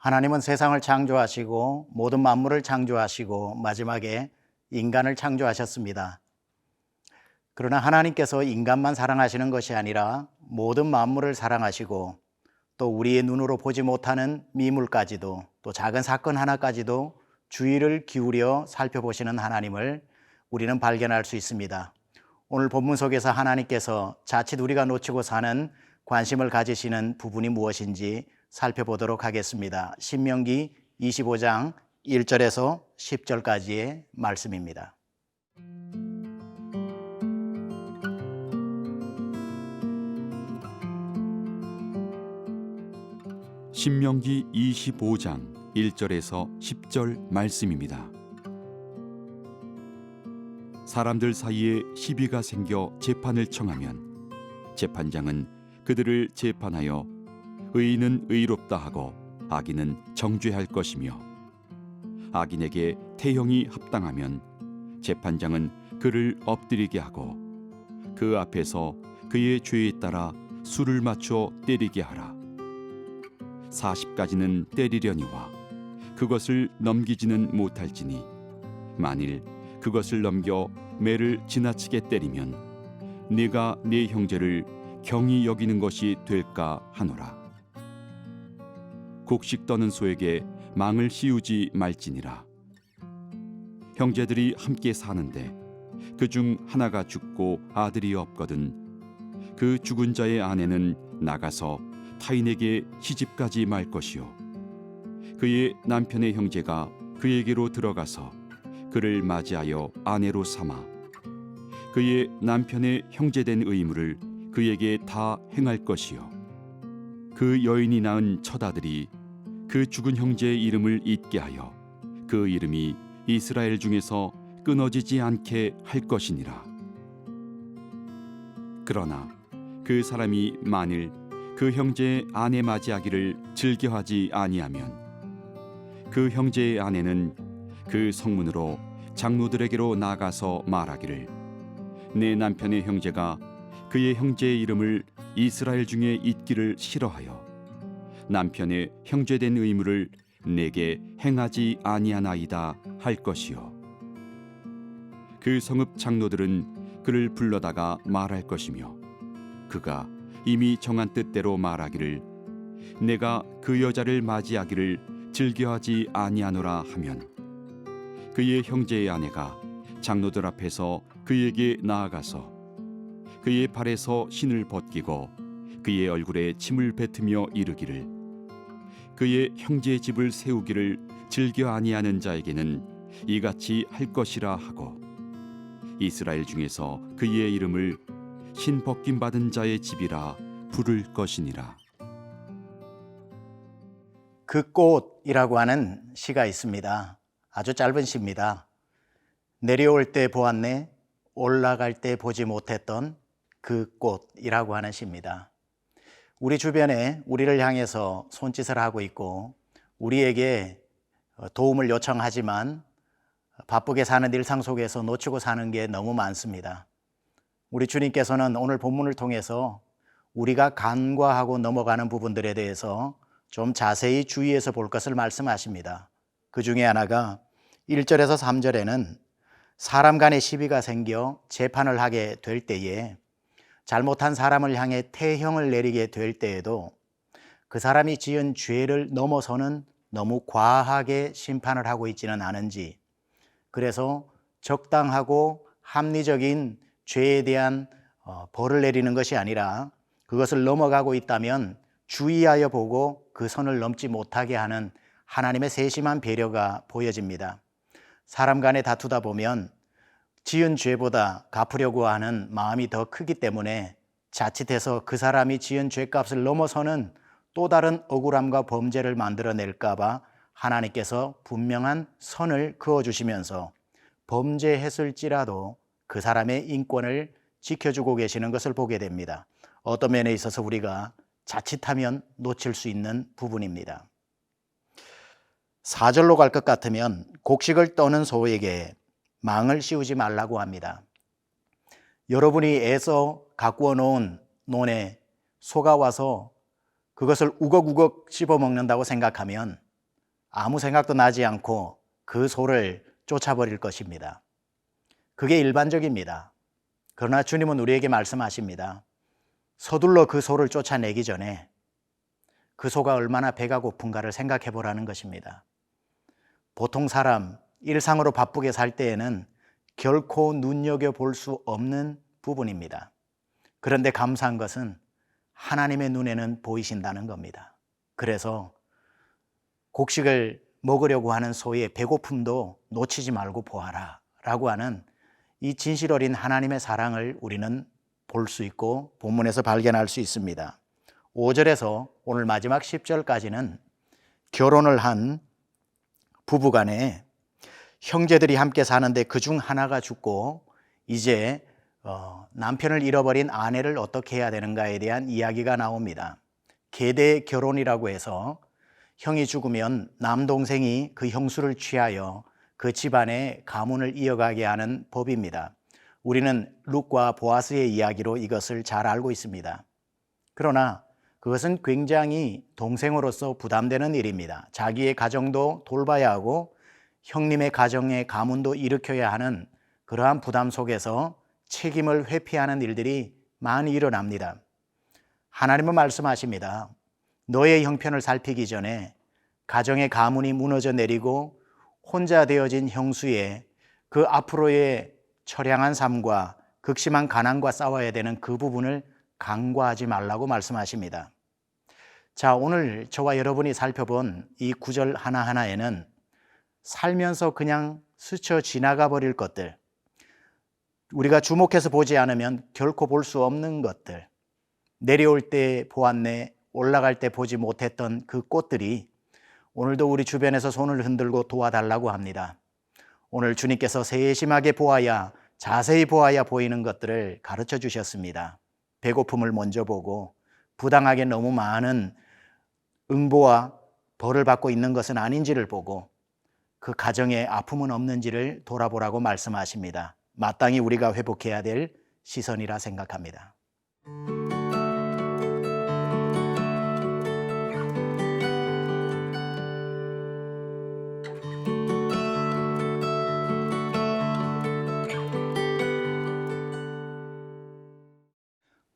하나님은 세상을 창조하시고 모든 만물을 창조하시고 마지막에 인간을 창조하셨습니다. 그러나 하나님께서 인간만 사랑하시는 것이 아니라 모든 만물을 사랑하시고 또 우리의 눈으로 보지 못하는 미물까지도 또 작은 사건 하나까지도 주의를 기울여 살펴보시는 하나님을 우리는 발견할 수 있습니다. 오늘 본문 속에서 하나님께서 자칫 우리가 놓치고 사는 관심을 가지시는 부분이 무엇인지 살펴보도록 하겠습니다. 신명기 25장 1절에서 10절까지의 말씀입니다. 신명기 25장 1절에서 10절 말씀입니다. 사람들 사이에 시비가 생겨 재판을 청하면 재판장은 그들을 재판하여 의인은 의롭다 하고 악인은 정죄할 것이며 악인에게 태형이 합당하면 재판장은 그를 엎드리게 하고 그 앞에서 그의 죄에 따라 수를 맞춰 때리게 하라. 40가지는 때리려니와 그것을 넘기지는 못할지니 만일 그것을 넘겨 매를 지나치게 때리면 네가 네 형제를 경히 여기는 것이 될까 하노라. 곡식 떠는 소에게 망을 씌우지 말지니라. 형제들이 함께 사는데 그중 하나가 죽고 아들이 없거든 그 죽은 자의 아내는 나가서 타인에게 시집가지 말 것이요 그의 남편의 형제가 그에게로 들어가서 그를 맞이하여 아내로 삼아 그의 남편의 형제된 의무를 그에게 다 행할 것이요 그 여인이 낳은 처자들이 그 죽은 형제의 이름을 잊게 하여 그 이름이 이스라엘 중에서 끊어지지 않게 할 것이니라. 그러나 그 사람이 만일 그 형제의 아내 맞이하기를 즐겨하지 아니하면 그 형제의 아내는 그 성문으로 장로들에게로 나가서 말하기를 내 남편의 형제가 그의 형제의 이름을 이스라엘 중에 잊기를 싫어하여 남편의 형제된 의무를 내게 행하지 아니하나이다 할 것이요 그 성읍 장로들은 그를 불러다가 말할 것이며 그가 이미 정한 뜻대로 말하기를 내가 그 여자를 맞이하기를 즐겨하지 아니하노라 하면 그의 형제의 아내가 장로들 앞에서 그에게 나아가서 그의 발에서 신을 벗기고 그의 얼굴에 침을 뱉으며 이르기를 그의 형제의 집을 세우기를 즐겨 아니하는 자에게는 이같이 할 것이라 하고 이스라엘 중에서 그의 이름을 신 벗김 받은 자의 집이라 부를 것이니라. 그 꽃이라고 하는 시가 있습니다. 아주 짧은 시입니다. 내려올 때 보았네, 올라갈 때 보지 못했던 그 꽃이라고 하는 시입니다. 우리 주변에 우리를 향해서 손짓을 하고 있고 우리에게 도움을 요청하지만 바쁘게 사는 일상 속에서 놓치고 사는 게 너무 많습니다. 우리 주님께서는 오늘 본문을 통해서 우리가 간과하고 넘어가는 부분들에 대해서 좀 자세히 주의해서 볼 것을 말씀하십니다. 그 중에 하나가 1절에서 3절에는 사람 간의 시비가 생겨 재판을 하게 될 때에 잘못한 사람을 향해 태형을 내리게 될 때에도 그 사람이 지은 죄를 넘어서는 너무 과하게 심판을 하고 있지는 않은지, 그래서 적당하고 합리적인 죄에 대한 벌을 내리는 것이 아니라 그것을 넘어가고 있다면 주의하여 보고 그 선을 넘지 못하게 하는 하나님의 세심한 배려가 보여집니다. 사람 간에 다투다 보면 지은 죄보다 갚으려고 하는 마음이 더 크기 때문에 자칫해서 그 사람이 지은 죄값을 넘어서는 또 다른 억울함과 범죄를 만들어낼까 봐 하나님께서 분명한 선을 그어주시면서 범죄했을지라도 그 사람의 인권을 지켜주고 계시는 것을 보게 됩니다. 어떤 면에 있어서 우리가 자칫하면 놓칠 수 있는 부분입니다. 4절로 갈 것 같으면 곡식을 떠는 소에게 망을 씌우지 말라고 합니다. 여러분이 애써 가꾸어 놓은 논에 소가 와서 그것을 우걱우걱 씹어 먹는다고 생각하면 아무 생각도 나지 않고 그 소를 쫓아버릴 것입니다. 그게 일반적입니다. 그러나 주님은 우리에게 말씀하십니다. 서둘러 그 소를 쫓아내기 전에 그 소가 얼마나 배가 고픈가를 생각해 보라는 것입니다. 보통 사람, 일상으로 바쁘게 살 때에는 결코 눈여겨볼 수 없는 부분입니다. 그런데 감사한 것은 하나님의 눈에는 보이신다는 겁니다. 그래서 곡식을 먹으려고 하는 소의 배고픔도 놓치지 말고 보아라 라고 하는 이 진실 어린 하나님의 사랑을 우리는 볼 수 있고 본문에서 발견할 수 있습니다. 5절에서 오늘 마지막 10절까지는 결혼을 한 부부간에 형제들이 함께 사는데 그중 하나가 죽고 이제 남편을 잃어버린 아내를 어떻게 해야 되는가에 대한 이야기가 나옵니다. 계대 결혼이라고 해서 형이 죽으면 남동생이 그 형수를 취하여 그 집안의 가문을 이어가게 하는 법입니다. 우리는 룻과 보아스의 이야기로 이것을 잘 알고 있습니다. 그러나 그것은 굉장히 동생으로서 부담되는 일입니다. 자기의 가정도 돌봐야 하고 형님의 가정의 가문도 일으켜야 하는 그러한 부담 속에서 책임을 회피하는 일들이 많이 일어납니다. 하나님은 말씀하십니다. 너의 형편을 살피기 전에 가정의 가문이 무너져 내리고 혼자 되어진 형수의 그 앞으로의 처량한 삶과 극심한 가난과 싸워야 되는 그 부분을 간과하지 말라고 말씀하십니다. 자, 오늘 저와 여러분이 살펴본 이 구절 하나하나에는 살면서 그냥 스쳐 지나가 버릴 것들, 우리가 주목해서 보지 않으면 결코 볼 수 없는 것들, 내려올 때 보았네, 올라갈 때 보지 못했던 그 꽃들이 오늘도 우리 주변에서 손을 흔들고 도와달라고 합니다. 오늘 주님께서 세심하게 보아야, 자세히 보아야 보이는 것들을 가르쳐 주셨습니다. 배고픔을 먼저 보고 부당하게 너무 많은 응보와 벌을 받고 있는 것은 아닌지를 보고 그 가정에 아픔은 없는지를 돌아보라고 말씀하십니다. 마땅히 우리가 회복해야 될 시선이라 생각합니다.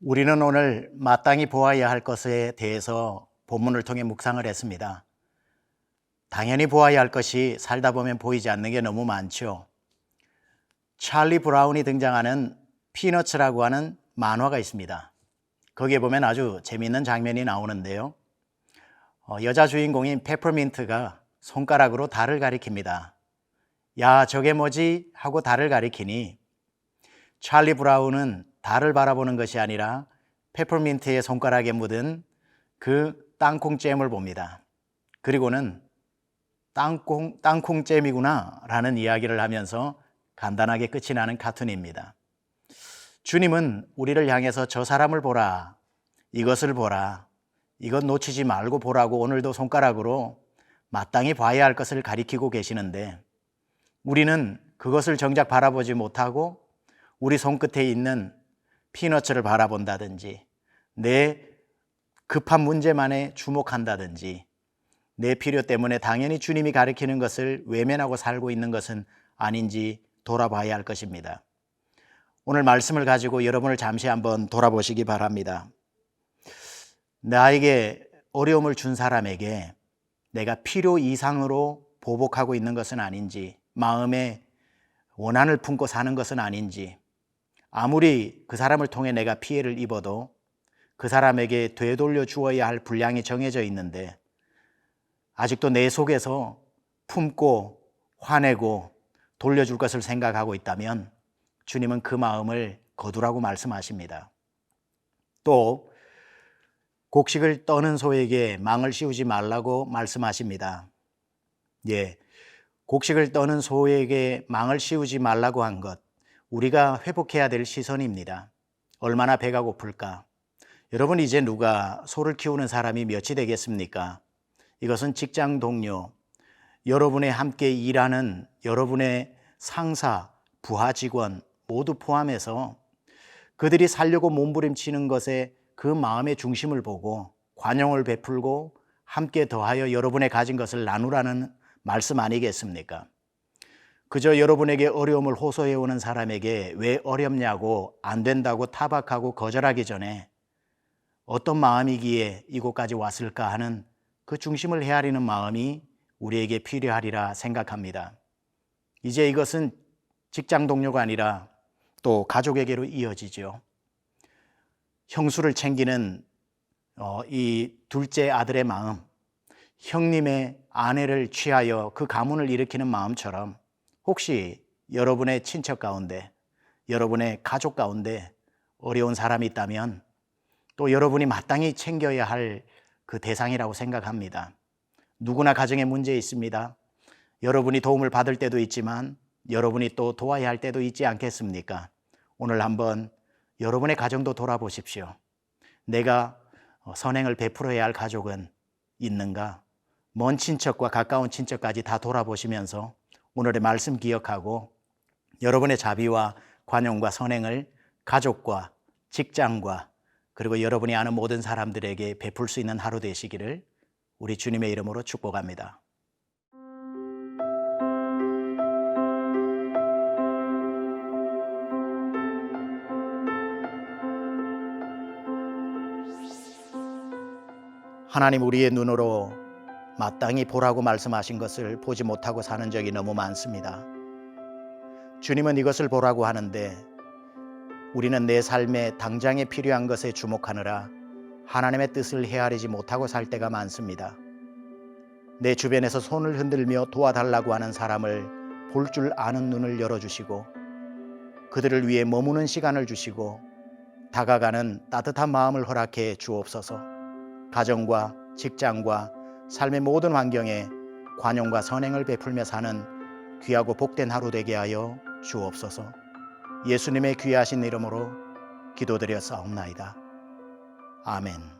우리는 오늘 마땅히 보아야 할 것에 대해서 본문을 통해 묵상을 했습니다. 당연히 보아야 할 것이 살다 보면 보이지 않는 게 너무 많죠. 찰리 브라운이 등장하는 피너츠라고 하는 만화가 있습니다. 거기에 보면 아주 재미있는 장면이 나오는데요. 여자 주인공인 페퍼민트가 손가락으로 달을 가리킵니다. 야, 저게 뭐지? 하고 달을 가리키니 찰리 브라운은 달을 바라보는 것이 아니라 페퍼민트의 손가락에 묻은 그 땅콩잼을 봅니다. 그리고는 땅콩잼이구나 라는 이야기를 하면서 간단하게 끝이 나는 카툰입니다. 주님은 우리를 향해서 저 사람을 보라, 이것을 보라, 이것 놓치지 말고 보라고 오늘도 손가락으로 마땅히 봐야 할 것을 가리키고 계시는데 우리는 그것을 정작 바라보지 못하고 우리 손끝에 있는 피너츠를 바라본다든지 내 급한 문제만에 주목한다든지 내 필요 때문에 당연히 주님이 가리키는 것을 외면하고 살고 있는 것은 아닌지 돌아봐야 할 것입니다. 오늘 말씀을 가지고 여러분을 잠시 한번 돌아보시기 바랍니다. 나에게 어려움을 준 사람에게 내가 필요 이상으로 보복하고 있는 것은 아닌지, 마음에 원한을 품고 사는 것은 아닌지, 아무리 그 사람을 통해 내가 피해를 입어도 그 사람에게 되돌려 주어야 할 분량이 정해져 있는데 아직도 내 속에서 품고 화내고 돌려줄 것을 생각하고 있다면 주님은 그 마음을 거두라고 말씀하십니다. 또 곡식을 떠는 소에게 망을 씌우지 말라고 말씀하십니다. 곡식을 떠는 소에게 망을 씌우지 말라고 한 것, 우리가 회복해야 될 시선입니다. 얼마나 배가 고플까? 여러분, 이제 누가 소를 키우는 사람이 몇이 되겠습니까? 이것은 직장 동료, 여러분의 함께 일하는 여러분의 상사, 부하 직원 모두 포함해서 그들이 살려고 몸부림치는 것에 그 마음의 중심을 보고 관용을 베풀고 함께 더하여 여러분의 가진 것을 나누라는 말씀 아니겠습니까? 그저 여러분에게 어려움을 호소해 오는 사람에게 왜 어렵냐고 안 된다고 타박하고 거절하기 전에 어떤 마음이기에 이곳까지 왔을까 하는 그 중심을 헤아리는 마음이 우리에게 필요하리라 생각합니다. 이제 이것은 직장 동료가 아니라 또 가족에게로 이어지죠. 형수를 챙기는 이 둘째 아들의 마음, 형님의 아내를 취하여 그 가문을 일으키는 마음처럼 혹시 여러분의 친척 가운데, 여러분의 가족 가운데 어려운 사람이 있다면 또 여러분이 마땅히 챙겨야 할 그 대상이라고 생각합니다. 누구나 가정에 문제 있습니다. 여러분이 도움을 받을 때도 있지만 여러분이 또 도와야 할 때도 있지 않겠습니까? 오늘 한번 여러분의 가정도 돌아보십시오. 내가 선행을 베풀어야 할 가족은 있는가? 먼 친척과 가까운 친척까지 다 돌아보시면서 오늘의 말씀 기억하고 여러분의 자비와 관용과 선행을 가족과 직장과 그리고 여러분이 아는 모든 사람들에게 베풀 수 있는 하루 되시기를 우리 주님의 이름으로 축복합니다. 하나님, 우리의 눈으로 마땅히 보라고 말씀하신 것을 보지 못하고 사는 적이 너무 많습니다. 주님은 이것을 보라고 하는데 우리는 내 삶에 당장에 필요한 것에 주목하느라 하나님의 뜻을 헤아리지 못하고 살 때가 많습니다. 내 주변에서 손을 흔들며 도와달라고 하는 사람을 볼 줄 아는 눈을 열어주시고 그들을 위해 머무는 시간을 주시고 다가가는 따뜻한 마음을 허락해 주옵소서. 가정과 직장과 삶의 모든 환경에 관용과 선행을 베풀며 사는 귀하고 복된 하루 되게 하여 주옵소서. 예수님의 귀하신 이름으로 기도드려 싸움나이다. 아멘.